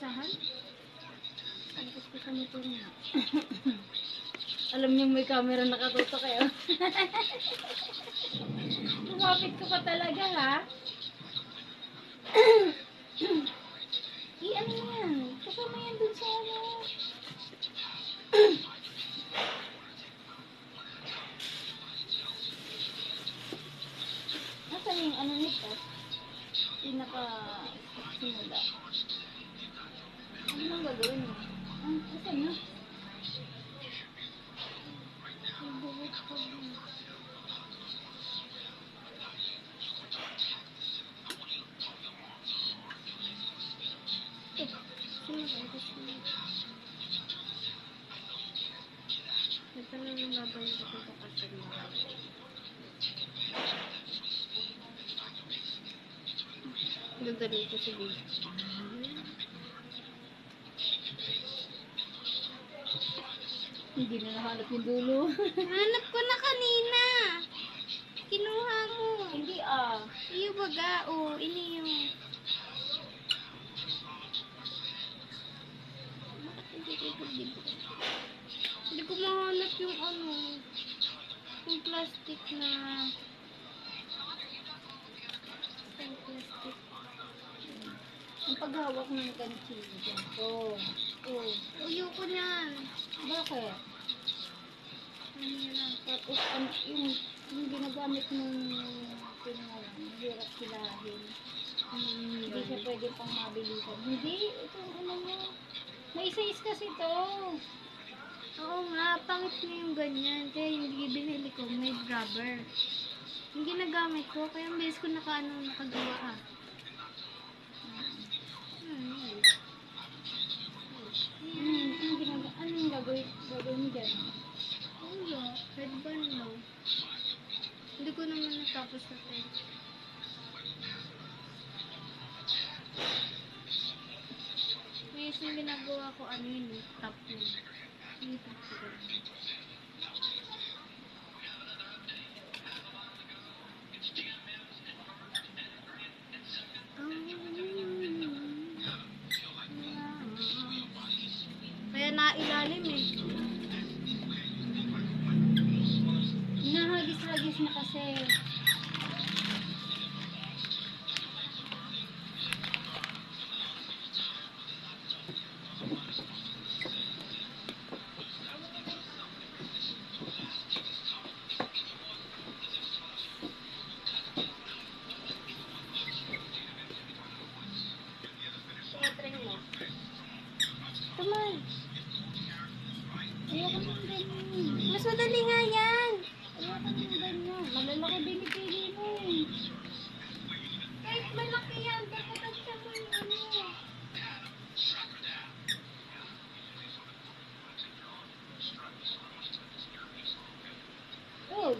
Pusahan? Ang puspisan nito niya. Alam niyo may camera nakatutok kayo. Lumapit ko pa talaga ha. Ano yan? Kasama yan dun sa ano. Nasaan yung ano nito? Pinaka simula. Ano nang gagawin mo? Asan na? Ibuhot ko din. Ito na yung babalik ko sa kapatid mo. Ganda dito sa video. Hindi na nahanap yung dulo. Hanap ko na kanina. Kinuha mo. Hindi Iyo baga. Oh, ini yung... Hindi ko mahanap yung ano. Yung plastic na... Yung plastic. ang paghawak ng ganchillo dyan. Oh. Ayoko niyan. Bakit? Ano yan? Tapos yung ginagamit ng pinangalan, hirap silahin. Hindi siya pwede pang mabilisan. Hindi, itong ano mo. May isa-is kasi ito. Oo nga, pangit na yung ganyan. Kaya hindi binili ko, may rubber. Yung ginagamit ko, kaya ang bilis ko nakagawa Ano yung gagawin mo dyan? Wala, headband lang. Hindi ko naman natapos na tayo. May isang ginagawa ko, ano yun, top yun. Yung top ko. Kaya nailalim eh. Hinahagis-hagis na kasi. Tumal. Ayoko ng ganyan. Mas madali nga yan. Ayoko ng ganyan. Malalaki binipili mo eh. Kahit malaki yan, bakit ang mo yung ano? Oh.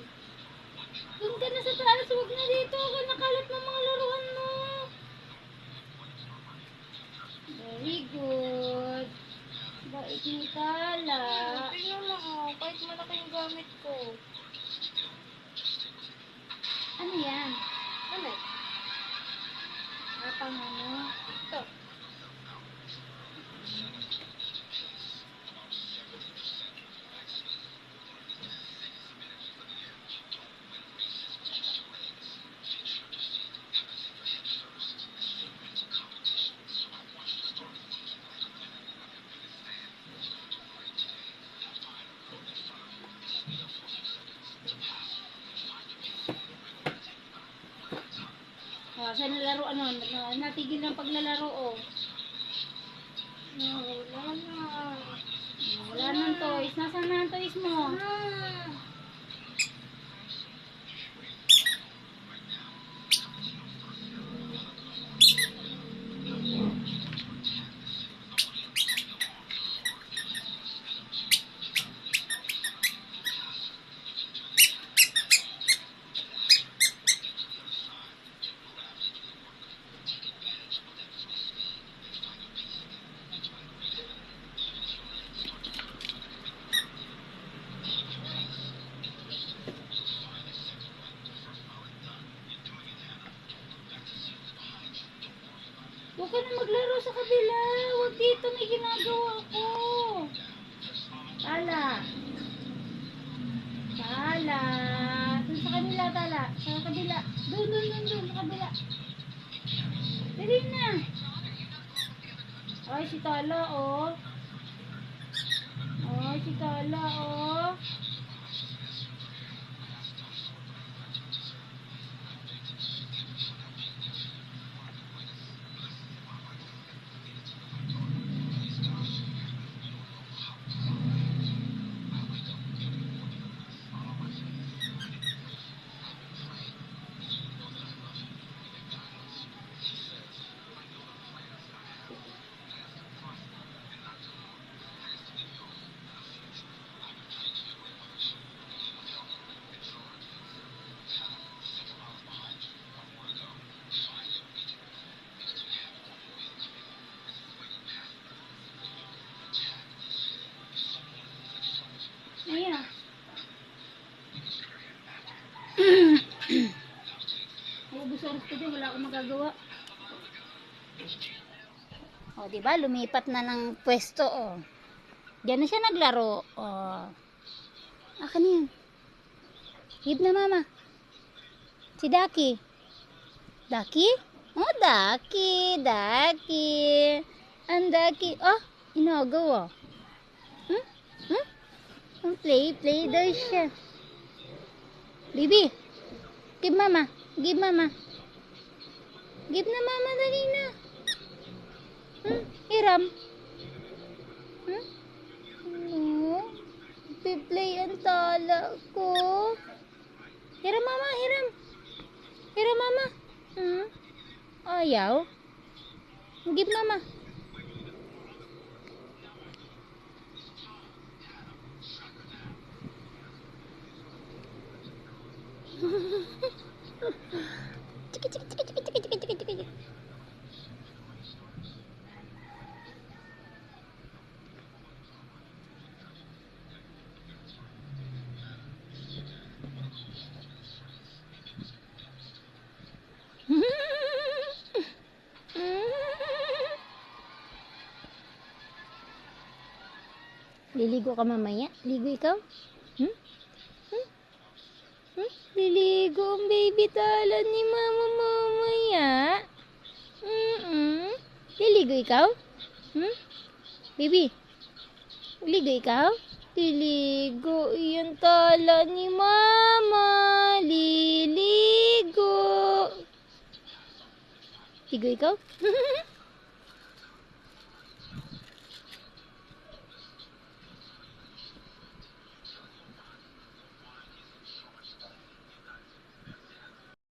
Doon ka na sa taas. Huwag na dito. Nakalat ng mga laruan mo. Very good. Bait ni Tala. Tingnan mo kahit malaki yung gamit ko. Ano yan? Ano? Apang ano? Ito. Saan nalaro ano? Natigil ng paglalaro oh. Wala na. Wala nang toys. Nasaan na ang toys mo? Huwag ka na maglaro sa kabila. Huwag dito, may ginagawa ko. Tala. Tala. Doon sa kabila, Tala. Sa kabila. Doon, sa kabila. Dali na. Ay, si Tala, oh. Ay, si Tala, oh. Ayan. Ubus oras ko din, wala akong magagawa. O, diba? Lumipat na ng pwesto, o. Diyan na siya naglaro, o. Akin yun. Give na, mama. Si Daki. Daki? Oh, Daki. Ang Daki. Oh, inagaw, o. Play daw siya. Baby, give mama. Give na mama, dali na. Hiram. Oh, play ang Tala ko. Hiram mama, hiram. Hiram mama. Ayaw. Give mama. Cik. Liligo ka mamaya? Ligo ikaw? Liligo ang baby Tala ni mama mamaya. Liligo ikaw? Baby? Liligo ikaw? Liligo yan Tala ni mama. Liligo. Ligo ikaw?